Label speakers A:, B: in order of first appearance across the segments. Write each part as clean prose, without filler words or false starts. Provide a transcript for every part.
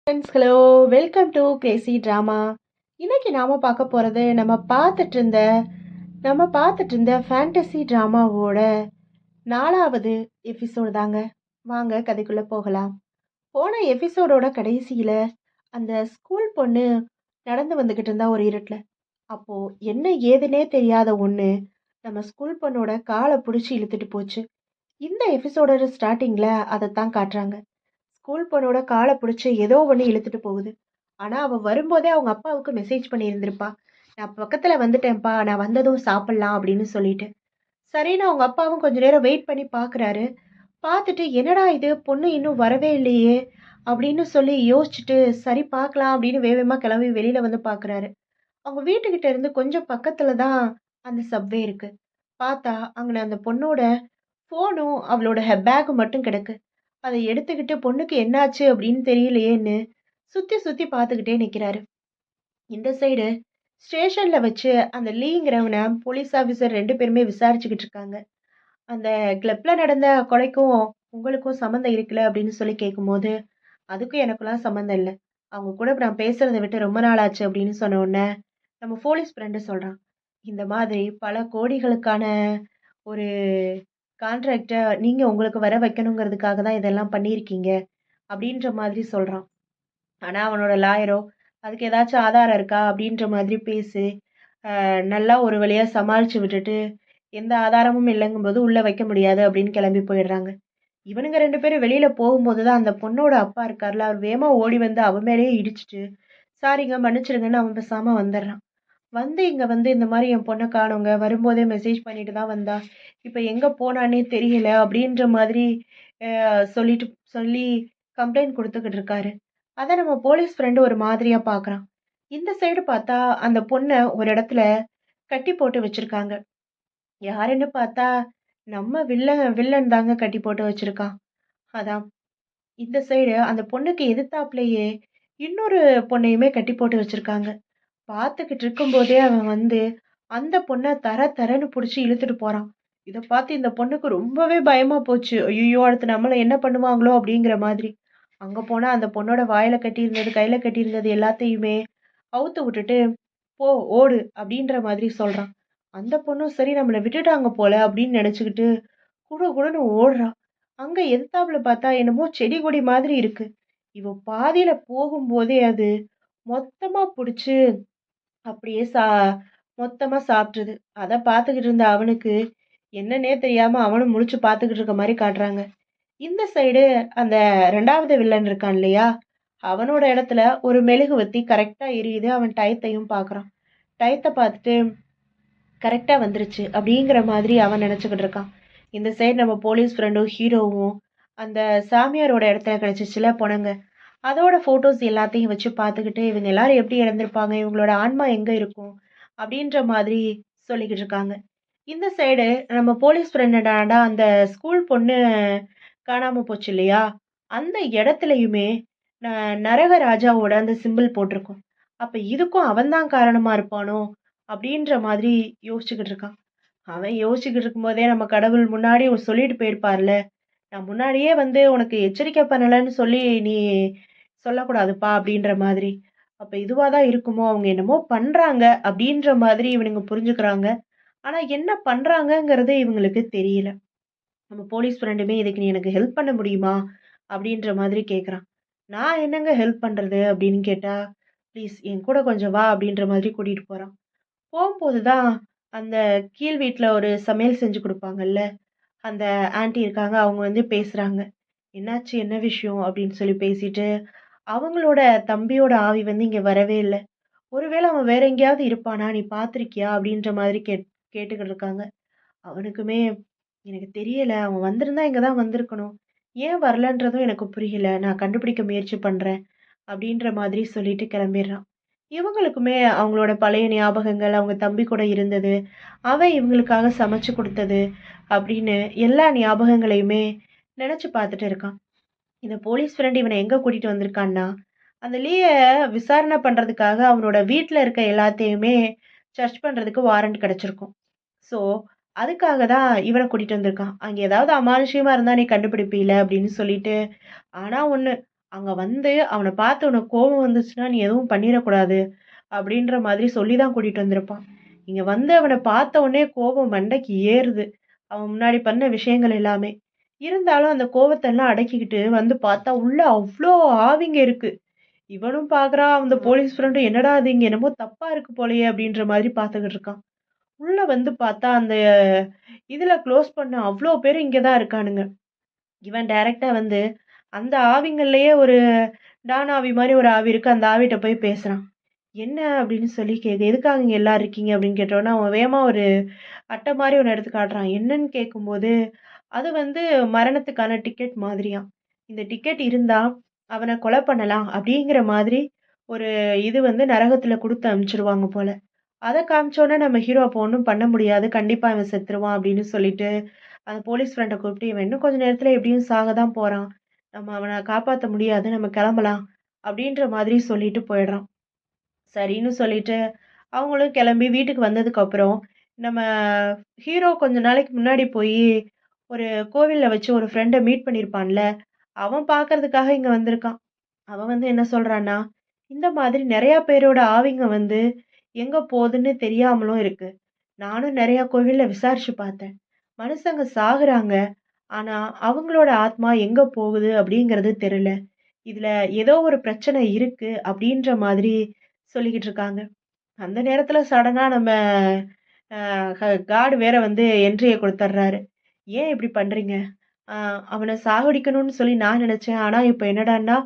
A: Friends hello, welcome to Crazy drama. இன்னைக்கு நாம பார்க்க போகிறது நம்ம பார்த்துட்டு இருந்த ஃபேண்டசி ட்ராமாவோட 4வது எபிசோடு தாங்க. வாங்க கதைக்குள்ளே போகலாம். போன எபிசோடோட கடைசியில் அந்த ஸ்கூல் பொண்ணு நடந்து வந்துக்கிட்டு இருந்தா ஒரு இருட்டில். அப்போது என்ன ஏதுன்னே தெரியாத ஒன்று நம்ம ஸ்கூல் பொண்ணோட காலை பிடிச்சி இழுத்துட்டு போச்சு. இந்த எபிசோடோட ஸ்டார்டிங்கில் அதைத்தான் காட்டுறாங்க. ஸ்கூல் பொண்ணோட காலை பிடிச்சி ஏதோ ஒன்று இழுத்துட்டு போகுது. ஆனால் அவள் வரும்போதே அவங்க அப்பாவுக்கு மெசேஜ் பண்ணியிருந்திருப்பா, நான் பக்கத்தில் வந்துட்டேன்ப்பா, நான் வந்ததும் சாப்பிட்லாம் அப்படின்னு சொல்லிட்டு. சரின்னு அவங்க அப்பாவும் கொஞ்ச நேரம் வெயிட் பண்ணி பார்க்குறாரு. பார்த்துட்டு என்னடா இது பொண்ணு இன்னும் வரவே இல்லையே அப்படின்னு சொல்லி யோசிச்சுட்டு சரி பார்க்கலாம் அப்படின்னு வேகமாக கிளம்பி வெளியில் வந்து பார்க்குறாரு. அவங்க வீட்டுக்கிட்ட இருந்து கொஞ்சம் பக்கத்தில் தான் அந்த சப்வே இருக்குது. பார்த்தா அங்கே அந்த பொண்ணோட ஃபோனும் அவளோட பேக்கும் மட்டும் கிடக்கு. அதை எடுத்துக்கிட்டு பொண்ணுக்கு என்னாச்சு அப்படின்னு தெரியலையேன்னு சுற்றி சுற்றி பார்த்துக்கிட்டே நிற்கிறாரு. இந்த சைடு ஸ்டேஷனில் வச்சு அந்த லீங்கிறவனை போலீஸ் ஆஃபீஸர் 2 பேருமே விசாரிச்சுக்கிட்டு இருக்காங்க. அந்த கிளப்பில் நடந்த கொலைக்கும் உங்களுக்கும் சம்மந்தம் இருக்குல்ல அப்படின்னு சொல்லி கேட்கும்போது, அதுக்கும் எனக்குலாம் சம்மந்தம் இல்லை, அவங்க கூட நான் பேசுறதை விட்டு ரொம்ப நாள் ஆச்சு அப்படின்னு சொன்ன உடனே நம்ம போலீஸ் ஃப்ரெண்டு சொல்கிறான், இந்த மாதிரி பல கோடிகளுக்கான ஒரு கான்ட்ராக்டை நீங்கள் உங்களுக்கு வர வைக்கணுங்கிறதுக்காக தான் இதெல்லாம் பண்ணியிருக்கீங்க அப்படின்ற மாதிரி சொல்கிறான். ஆனால் அவனோட லாயரோ அதுக்கு ஏதாச்சும் ஆதாரம் இருக்கா அப்படின்ற மாதிரி பேசி நல்லா ஒரு வழியாக சமாளித்து விட்டுட்டு எந்த ஆதாரமும் இல்லைங்கும்போது உள்ளே வைக்க முடியாது அப்படின்னு கிளம்பி போயிடுறாங்க. இவனுங்க 2 பேரும் வெளியில் போகும்போது தான் அந்த பொண்ணோட அப்பா இருக்கார்ல, அவர் வேகமாக ஓடி வந்து அவன் மேலேயே இடிச்சிட்டு சாரிங்க மன்னிச்சிடுங்கன்னு அவன் பேசாமல் வந்துடுறான். வந்து இங்கே வந்து இந்த மாதிரி என் பொண்ணை காணோங்க, வரும்போதே மெசேஜ் பண்ணிட்டு தான் வந்தா, இப்போ எங்கே போனானே தெரியல அப்படின்ற மாதிரி சொல்லிட்டு சொல்லி கம்ப்ளைண்ட் கொடுத்துக்கிட்டு இருக்காரு. அதை நம்ம போலீஸ் ஃப்ரெண்டு ஒரு மாதிரியாக பார்க்குறான். இந்த சைடு பார்த்தா அந்த பொண்ணை ஒரு இடத்துல கட்டி போட்டு வச்சிருக்காங்க. யாருன்னு பார்த்தா நம்ம வில்லன் தாங்க கட்டி போட்டு வச்சிருக்கான். அதான் இந்த சைடு அந்த பொண்ணுக்கு எதிர்த்தாப்புலயே இன்னொரு பொண்ணையுமே கட்டி போட்டு வச்சிருக்காங்க. பார்த்துக்கிட்டு இருக்கும்போதே அவன் வந்து அந்த பொண்ணை தர தரன்னு பிடிச்சி இழுத்துட்டு போறான். இதை பார்த்து இந்த பொண்ணுக்கு ரொம்பவே பயமா போச்சு. ஐயோ, அடுத்து நம்மளை என்ன பண்ணுவாங்களோ அப்படிங்கிற மாதிரி. அங்க போனா அந்த பொண்ணோட வாயில கட்டியிருந்தது கையில கட்டியிருந்தது எல்லாத்தையுமே அவுத்து விட்டுட்டு போ ஓடு அப்படின்ற மாதிரி சொல்றான். அந்த பொண்ணும் சரி நம்மளை விட்டுட்டாங்க போல அப்படின்னு நினைச்சுக்கிட்டு குடு குடுன்னு ஓடுறான். அங்க எதிர்த்தாப்புல பார்த்தா என்னமோ செடி கொடி மாதிரி இருக்கு. இவ பாதியில போகும்போதே அது மொத்தமா புடிச்சு அப்படியே மொத்தமா சாப்பிட்ருது. அத பார்த்துக்கிட்டு இருந்த அவனுக்கு என்னன்னே தெரியாம அவனும் முழிச்சு பார்த்துக்கிட்டு இருக்க மாரி காட்டுறாங்க. இந்த சைடு அந்த 2வது வில்லன் இருக்கான் இல்லையா? அவனோட இடத்துல ஒரு மெழுகுவர்த்தி கரெக்ட்டா எரியுது. அவன் டயத்தையும் பார்க்குறான். டயத்த பார்த்துட்டு கரெக்ட்டா வந்துருச்சு அப்படிங்கிற மாதிரி அவன் நினச்சுக்கிட்டு இருக்கான். இந்த சைடு நம்ம போலீஸ் ஃப்ரெண்டும், ஹீரோவும் அந்த சாமியாரோட இடத்துல கிடைச்சிச்சுல பொணங்க. அதோட ஃபோட்டோஸ் எல்லாத்தையும் வச்சு பார்த்துக்கிட்டு இவங்க எல்லாரும் எப்படி இறந்துருப்பாங்க? இவங்களோட ஆன்மா எங்க இருக்கும்? அப்படின்ற மாதிரி சொல்லிக்கிட்டு இருக்காங்க. இந்த சைடு நம்ம போலீஸ் ஃப்ரெண்ட் என்னடான்னா அந்த ஸ்கூல் பொண்ணு காணாம போச்சு இல்லையா? அந்த இடத்துலயுமே ந நரகராஜாவோட அந்த சிம்பிள் போட்டிருக்கும். அப்ப இதுக்கும் அவன் தான் காரணமா இருப்பானோ? அப்படின்ற மாதிரி யோசிச்சுக்கிட்டு இருக்கான். அவன் யோசிச்சுக்கிட்டு இருக்கும்போதே நம்ம கடவுள் முன்னாடி சொல்லிட்டு போயிருப்பார்ல, நான் முன்னாடியே வந்து உனக்கு எச்சரிக்கை பண்ணலன்னு சொல்லி நீ சொல்லக்கூடாதுப்பா அப்படின்ற மாதிரி. அப்ப இதுவா தான் இருக்குமோ? அவங்க என்னமோ பண்றாங்க அப்படின்ற மாதிரி இவனுங்க புரிஞ்சுக்கிறாங்க. ஆனா என்ன பண்றாங்கங்கிறது இவங்களுக்கு தெரியல. நம்ம போலீஸ் ஃப்ரெண்டுமே இதுக்கு நீ எனக்கு ஹெல்ப் பண்ண முடியுமா? அப்படின்ற மாதிரி கேட்குறான். நான் என்னங்க ஹெல்ப் பண்றது அப்படின்னு கேட்டா, ப்ளீஸ் என் கூட கொஞ்சம் வா அப்படின்ற மாதிரி கூட்டிட்டு போறான். போகும்போது தான் அந்த கீழ் வீட்ல ஒரு சமையல் செஞ்சு குடுப்பாங்கல்ல, அந்த ஆன்டி இருக்காங்க. அவங்க வந்து பேசுறாங்க. "என்னாச்சு? என்ன விஷயம்?" அப்படின்னு சொல்லி பேசிட்டு, அவங்களோட தம்பியோட ஆவி வந்து இங்க வரவே இல்ல. "ஒருவேள அவன் வேற எங்கேயாவது இருப்பானா? நீ பார்த்துருக்கியா?" அப்படின்ற மாதிரி கேட்டுக்கிட்டு இருக்காங்க. அவனுக்குமே, "எனக்கு தெரியல. அவன் வந்திருந்தா இங்க தான் வந்திருக்கணும். ஏன் வரலன்றதும் எனக்கு புரியல. நான் கண்டுபிடிக்க முயற்சி பண்றேன்." அப்படின்ற மாதிரி சொல்லிட்டு கிளம்பிடுறான். இவங்களுக்குமே அவங்களோட பழைய ஞாபகங்கள், அவங்க தம்பி கூட இருந்தது, அவன் இவங்களுக்காக சமைச்சு குடுத்தது அப்படின்னு எல்லா ஞாபகங்களையுமே நெனச்சு பார்த்துட்டு இருக்கான். இந்த போலீஸ் ஃப்ரெண்ட் இவன எங்க கூட்டிட்டு வந்திருக்கான்னா, அந்த லீய விசாரணை பண்றதுக்காக அவனோட வீட்ல இருக்க எல்லாத்தையுமே சர்ச் பண்றதுக்கு வாரண்ட் கிடைச்சிருக்கும். ஸோ, அதுக்காக தான் இவன கூட்டிட்டு வந்திருக்கான். அங்க ஏதாவது அமானுஷ்யமா இருந்தா நீ கண்டுபிடிப்பீல அப்படின்னு சொல்லிட்டு, ஆனா ஒண்ணு, அங்க வந்து அவன பார்த்து உனக்கு கோவம் வந்துச்சுன்னா, நீ எதுவும் பண்ணிறக்கூடாது. அப்படின்ற மாதிரி சொல்லி தான் கூட்டிட்டு வந்திருப்பான். இங்க வந்து அவன பார்த்த உடனே கோபம் மண்டைக்கு ஏறுது. அவன் முன்னாடி பண்ண விஷயங்கள் எல்லாமே. இருந்தாலும் அந்த கோவத்தெல்லாம் அடக்கிக்கிட்டு வந்து பார்த்தா, உள்ள அவ்ளோ ஆவிங்க இருக்கு. இவனும் பார்க்குறான், அந்த போலீஸ் ஃப்ரெண்டும் என்னடா இது இங்க என்னமோ தப்பா இருக்கு போலயே அப்படின்ற மாதிரி பார்த்துக்கிட்டு இருக்கான். உள்ள வந்து பார்த்தா, அந்த இதுல க்ளோஸ் பண்ண அவ்ளோ பேரும் இங்க தான் இருக்கானுங்க. இவன் டைரக்ட்டா வந்து அந்த ஆவிங்கள்லயே ஒரு டான் ஆவி மாரி ஒரு ஆவி இருக்கு. அந்த ஆவிட்ட போய் பேசுறான். "என்ன?" அப்படின்னு சொல்லி "எதுக்காக இங்க எல்லாரும் இருக்கீங்க?" அப்படின்னு கேட்டோனே, அவன் வேகமா ஒரு அட்டை மாரி ஒண்ணு எடுத்து காட்டுறான். என்னன்னு கேட்கும்போது, அது வந்து மரணத்துக்கான டிக்கெட் மாதிரியாம். இந்த டிக்கெட் இருந்தா, அவன கொலை பண்ணலாம் அப்படிங்கிற மாதிரி ஒரு இது வந்து நரகத்துல குடுத்து அனுப்பிச்சுருவாங்க போல. அத காமிச்சோனே நம்ம ஹீரோ அப்போ ஒண்ணும் பண்ண முடியாது. கண்டிப்பா இவன் செத்துருவான் அப்படின்னு சொல்லிட்டு, அந்த போலீஸ் ஃப்ரெண்ட கூப்பிட்டு, "இவன் இன்னும் கொஞ்ச நேரத்துல எப்படியும் சாக தான் போறான். நம்ம அவன காப்பாத்த முடியாது. நம்ம கெளம்பலாம்." அப்படின்ற மாதிரி சொல்லிட்டு போயிடுறான். சரின்னு சொல்லிட்டு, அவங்களும் கிளம்பி வீட்டுக்கு வந்ததுக்கப்புறம், நம்ம ஹீரோ கொஞ்ச நாளைக்கு முன்னாடி போயி, ஒரு கோவில்ல வச்சு ஒரு ஃப்ரெண்ட மீட் பண்ணியிருப்பான்ல, அவன் பார்க்கறதுக்காக இங்க வந்திருக்கான். அவன் வந்து என்ன சொல்றான்னா, இந்த மாதிரி நெறையா பேரோட ஆவிங்க வந்து எங்க போதுன்னு தெரியாமலும் இருக்கு. நானும் நெறையா கோவில்ல விசாரிச்சு பார்த்தேன். மனுசங்க சாகுறாங்க. ஆனா, அவங்களோட ஆத்மா எங்க போகுது அப்படிங்கிறது தெரியல. இதுல ஏதோ ஒரு பிரச்சனை இருக்கு அப்படின்ற மாதிரி சொல்லிக்கிட்டு இருக்காங்க. அந்த நேரத்துல சடனா நம்ம அ காட் வேற வந்து என்ட்ரிய குடுத்துர்றாரு. "ஏன் இப்படி பண்றீங்க? அ அவன சாகடிக்கணும்னு சொல்லி நான் நெனச்சேன். ஆனா இப்ப என்னடான்னா,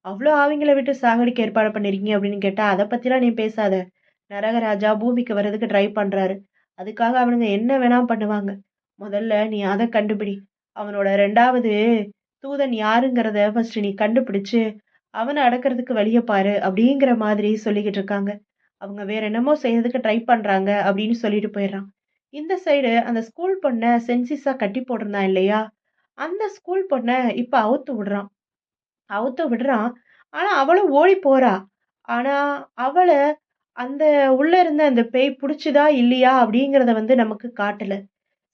A: அவ்ளோ ஆவிங்கள விட்டு சாகடிக்க ஏற்பாடு பண்ணியிருக்கீங்க" அப்படின்னு கேட்டா, "அத பத்திலாம் நீ பேசாத. நரகராஜா பூமிக்கு வர்றதுக்கு ட்ரை பண்றாரு. அதுக்காக அவனுங்க என்ன வேணா பண்ணுவாங்க. முதல்ல நீ அத கண்டுபிடி. அவனோட 2வது தூதன் யாருங்கிறத ஃபர்ஸ்ட் நீ கண்டுபிடிச்சு, அவன அடக்குறதுக்கு வழிய பாரு" அப்படிங்கிற மாதிரி சொல்லிக்கிட்டு இருக்காங்க. அவங்க வேற என்னமோ செய்யறதுக்கு ட்ரை பண்றாங்க அப்படின்னு சொல்லிட்டு போயிடுறான். இந்த சைடு அந்த ஸ்கூல் பொண்ண சென்சிஸா கட்டி போட்டிருந்தான் இல்லையா? அந்த ஸ்கூல் பொண்ண இப்ப அவுத்து விடுறான். அவுத்து விடுறான். ஆனா அவளும் ஓடி போறா. ஆனா அவள அந்த உள்ள இருந்த அந்த பேய் புடிச்சுதா இல்லையா அப்படிங்கிறத வந்து நமக்கு காட்டல.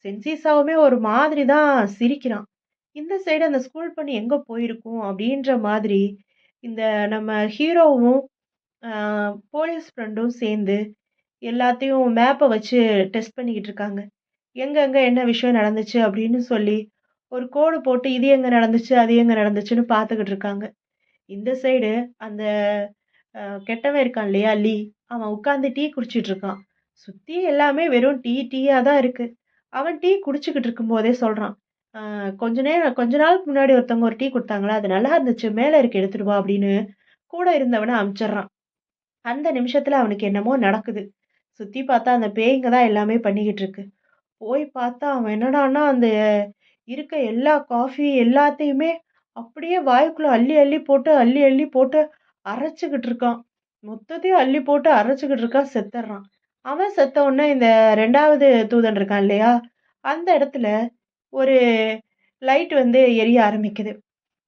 A: சென்சிசாவுமே ஒரு மாதிரி தான் சிரிக்கிறான். இந்த சைடு அந்த ஸ்கூல் பொண்ணு எங்க போயிருக்கும் அப்படின்ற மாதிரி இந்த நம்ம ஹீரோவும் ஆ போலீஸ் ஃப்ரெண்டும் சேர்ந்து எல்லாத்தையும் மேப்ப வச்சு டெஸ்ட் பண்ணிக்கிட்டு இருக்காங்க. எங்கெங்க என்ன விஷயம் நடந்துச்சு அப்படின்னு சொல்லி, ஒரு கோடு போட்டு இது எங்க நடந்துச்சு, அது எங்க நடந்துச்சுன்னு பார்த்துக்கிட்டு இருக்காங்க. இந்த சைடு அந்த கெட்டவன் இருக்கான் இல்லையா? லீ. அவன் உட்கார்ந்து டீ குடிச்சிட்டு இருக்கான். சுத்தி எல்லாமே வெறும் டீயா தான் இருக்கு. அவன் டீ குடிச்சுக்கிட்டு இருக்கும்போதே சொல்றான். கொஞ்ச நாளுக்கு முன்னாடி ஒருத்தவங்க ஒரு டீ குடுத்தாங்களா, அது நல்லா இருந்துச்சு. மேல இருக்கு எடுத்துட்டு வா" அப்படின்னு கூட இருந்தவன அனுப்பிச்சர்றான். அந்த நிமிஷத்துல அவனுக்கு என்னமோ நடக்குது. சுத்தி பார்த்தா அந்த பேய்ங்க தான் எல்லாமே பண்ணிக்கிட்டு இருக்கு. போய் பார்த்தா அவன் என்னடான்னா, அந்த இருக்க எல்லா காஃபி எல்லாத்தையுமே அப்படியே வாய்க்குள்ள அள்ளி அள்ளி போட்டு, அள்ளி அள்ளி போட்டு அரைச்சுக்கிட்டு இருக்கான். மொத்தத்தையும் அள்ளி போட்டு அரைச்சுக்கிட்டு இருக்கான், செத்தர்றான். அவன் செத்த உடனே இந்த 2வது தூதன் இருக்கான் இல்லையா? அந்த இடத்துல ஒரு லைட் வந்து எரிய ஆரம்பிக்குது.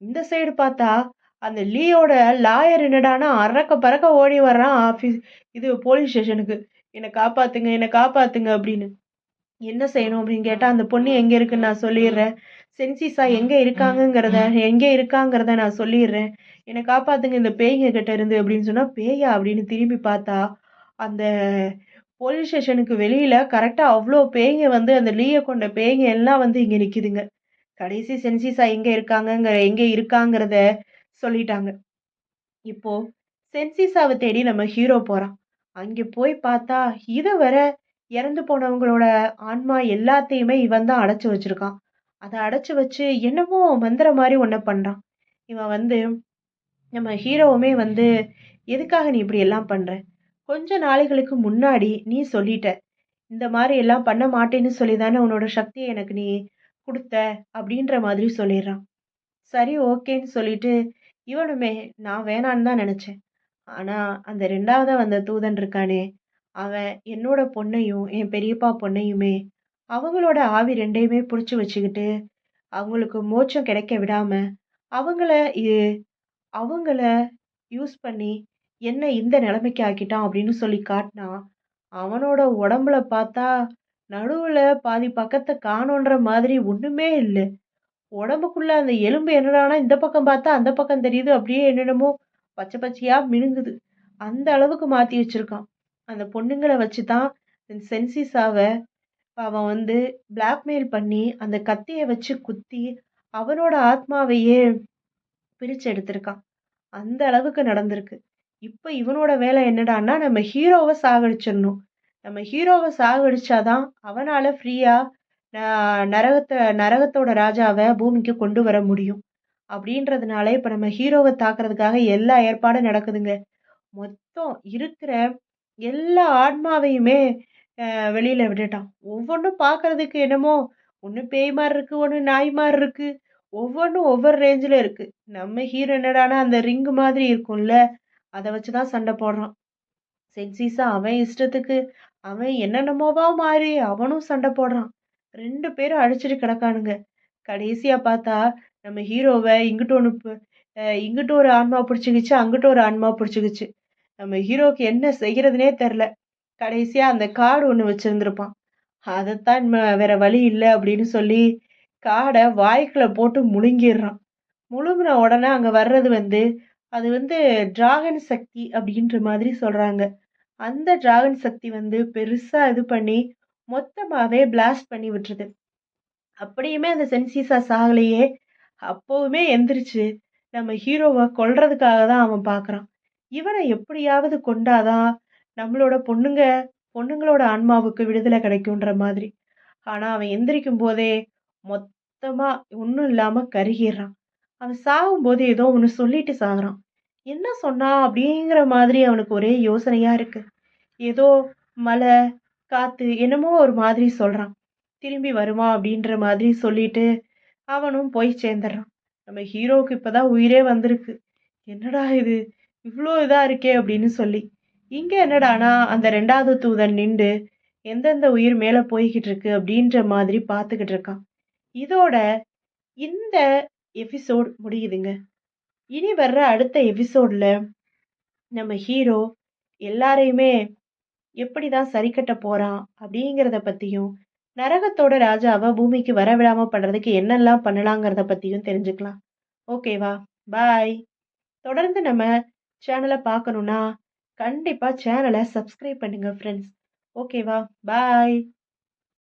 A: இந்த சைடு பார்த்தா, அந்த லீயோட லாயர் என்னடான்னா, அரக்க பறக்க ஓடி வர்றான் இது போலீஸ் ஸ்டேஷனுக்கு. "என்ன காப்பாத்துங்க, என்ன காப்பாத்துங்க" அப்படின்னு. "என்ன செய்யணும்?" அப்படின்னு கேட்டா, "அந்த பொண்ணு எங்க இருக்குன்னு நான் சொல்லிர்றேன். சென்சிஸா எங்க இருக்காங்கிறத நான் சொல்லிர்றேன். என்ன காப்பாத்துங்க இந்த பேய்ங்க கிட்ட இருந்து" அப்படின்னு சொன்னா, "பேயா?" அப்படின்னு திரும்பி பார்த்தா, அந்த போலீஸ் ஸ்டேஷனுக்கு வெளியில கரெக்ட்டா அவ்ளோ பேய்ங்க வந்து அந்த லீய கொண்ட பேய்ங்க எல்லாம் வந்து இங்க நிக்குதுங்க. கடைசி சென்சிஸா எங்க இருக்காங்கிறத சொல்லிட்டாங்க. இப்போ சென்சிஸாவ தேடி நம்ம ஹீரோ போறான். அங்கே போய் பார்த்தா, இதுவரை இறந்து போனவங்களோட ஆன்மா எல்லாத்தையுமே இவன் தான் அடைச்சு வச்சிருக்கான். அத அடைச்சு வச்சு என்னமோ மந்திரம் மாரி ஒண்ண பண்றான். இவன் வந்து நம்ம ஹீரோவுமே வந்து, "எதுக்காக நீ இப்படி எல்லாம் பண்ற? கொஞ்ச நாளைகளுக்கு முன்னாடி நீ சொல்லிட்ட. இந்த மாரி எல்லாம் பண்ண மாட்டேன்னு சொல்லி தானே உன்னோட சக்திய எனக்கு நீ குடுத்த." அப்படின்ற மாதிரி சொல்லிர்றான். சரி ஓகேன்னு சொல்லிட்டு, இவனுமே நான் வேணான்னு தான் நெனச்சேன். ஆனா, அந்த 2வதா வந்த தூதன் இருக்கானே, அவன் என்னோட பொண்ணையும், என் பெரியப்பா பொண்ணையுமே, அவங்களோட ஆவி 2யுமே புடிச்சு வச்சுக்கிட்டு, அவங்களுக்கு மோட்சம் கிடைக்க விடாம, அவங்கள இ அவங்கள யூஸ் பண்ணி, என்ன இந்த நிலைமைக்கு ஆக்கிட்டான் அப்படின்னு சொல்லி காட்டுனா, அவனோட உடம்புல பார்த்தா, நடுவுல பாதி பக்கத்த காணோன்ற மாதிரி ஒண்ணுமே இல்ல. உடம்புக்குள்ள அந்த எலும்பு என்னடான்னா இந்த பக்கம் பார்த்தா அந்த பக்கம் தெரியுது. அப்படியே என்னென்னமோ பச்சை பச்சையா மினுங்குது. அந்த அளவுக்கு மாத்தி வச்சிருக்கான். அந்த பொண்ணுங்கள வச்சு தான் சென்சிசாவ அவன் வந்து பிளாக்மெயில் பண்ணி, அந்த கத்திய வச்சு குத்தி, அவனோட ஆத்மாவையே பிரிச்சு எடுத்திருக்கான். அந்த அளவுக்கு நடந்திருக்கு. இப்ப இவனோட வேலை என்னடான்னா, நம்ம ஹீரோவ சாகடிச்சிரணும். நம்ம ஹீரோவ சாகடிச்சா தான் அவனால ஃப்ரீயா ந நரகத்தோட ராஜாவ பூமிக்கு கொண்டு வர முடியும். அப்படின்றதுனால இப்ப நம்ம ஹீரோவ தாக்குறதுக்காக எல்லா ஏற்பாடும் நடக்குதுங்க. மொத்தம் இருக்கிற எல்லா ஆத்மாவையுமே வெளியில விட்டுட்டான். ஒவ்வொன்னும் பார்க்கறதுக்கு என்னமோ, ஒண்ணு பேய் மாரி இருக்கு, ஒண்ணு நாய் மாரி இருக்கு. ஒவ்வொன்னும் ஒவ்வொரு ரேஞ்சுல இருக்கு. நம்ம ஹீரோ என்னடான்னா, அந்த ரிங் மாதிரி இருக்கும்ல, அத வச்சு தான் சண்ட போடுறான். சென்சிஸா அவன் இஷ்டத்துக்கு, அவன் என்னென்னமோவா மாறி அவனும் சண்ட போடுறான். 2 பேரும் அடிச்சுட்டு கிடக்கானுங்க. கடைசியா பார்த்தா, நம்ம ஹீரோவ இங்கிட்டு ஒண்ணு இங்கிட்டு ஒரு ஆன்மா புடிச்சுக்கிச்சு, அங்கிட்டு ஒரு ஆன்மா புடிச்சுக்கிச்சு. நம்ம ஹீரோவுக்கு என்ன செய்யறதுன்னே தெரியல. கடைசியா அந்த கார்டு ஒண்ணு வச்சிருந்திருப்பான். அதத்தான் வேற வழி இல்ல அப்படின்னு சொல்லி, கார்ட வாய்க்குள்ள போட்டு முழுங்கிர்றான். முழுங்குன உடனே அங்க வர்றது வந்து, அது வந்து டிராகன் சக்தி அப்படின்ற மாதிரி சொல்றாங்க. அந்த டிராகன் சக்தி வந்து பெருசா இது பண்ணி, மொத்தமாவே பிளாஸ்ட் பண்ணி விட்டுருது. அப்படியுமே அந்த சென்சிசா சாகலையே! அப்பவுமே எந்திரிச்சு, நம்ம ஹீரோவ கொல்றதுக்காக தான் அவன் பார்க்குறான். இவன எப்படியாவது கொண்டா தான், நம்மளோட பொண்ணுங்களோட ஆன்மாவுக்கு விடுதலை கிடைக்குன்ற மாதிரி. ஆனா, அவன் எந்திரிக்கும் போதே, மொத்தமா ஒண்ணும் இல்லாம கருகிர்றான். அவன் சாகும்போது ஏதோ ஒண்ணு சொல்லிட்டு சாகுறான். என்ன சொன்னான்? அப்படிங்கிற மாதிரி அவனுக்கு ஒரே யோசனையா இருக்கு. ஏதோ மழை, காத்து என்னமோ ஒரு மாதிரி சொல்றான். திரும்பி வருவான் அப்படின்ற மாதிரி சொல்லிட்டு, அவனும் போய் சேர்ந்துர்றான். நம்ம ஹீரோவுக்கு இப்பதான் உயிரே வந்திருக்கு. என்னடா இது! இவ்ளோ இதா இருக்கே! அப்படின்னு சொல்லி. இங்க என்னடான்னா, அந்த 2வது தூதன் நின்டு, எந்தெந்த உயிர் மேல போய்க்கிட்டு இருக்கு அப்படின்ற மாதிரி பார்த்துக்கிட்டு இருக்கான். இதோட இந்த எபிசோட் முடியுதுங்க. இனி வர்ற அடுத்த எபிசோட்ல நம்ம ஹீரோ எல்லாரையுமே எப்படிதான் சரிக்கட்ட போறான் அப்படிங்கிறத பத்தியும், நரகத்தோட ராஜாவ பூமிக்கு வரவிடாம பண்றதுக்கு என்னெல்லாம் பண்ணலாங்கிறத பத்தியும் தெரிஞ்சுக்கலாம். ஓகேவா? பாய். தொடர்ந்து நம்ம சேனல பார்க்கணும்னா, கண்டிப்பா சேனல சப்ஸ்கிரைப் பண்ணுங்க ஃப்ரெண்ட்ஸ். ஓகேவா? பாய்.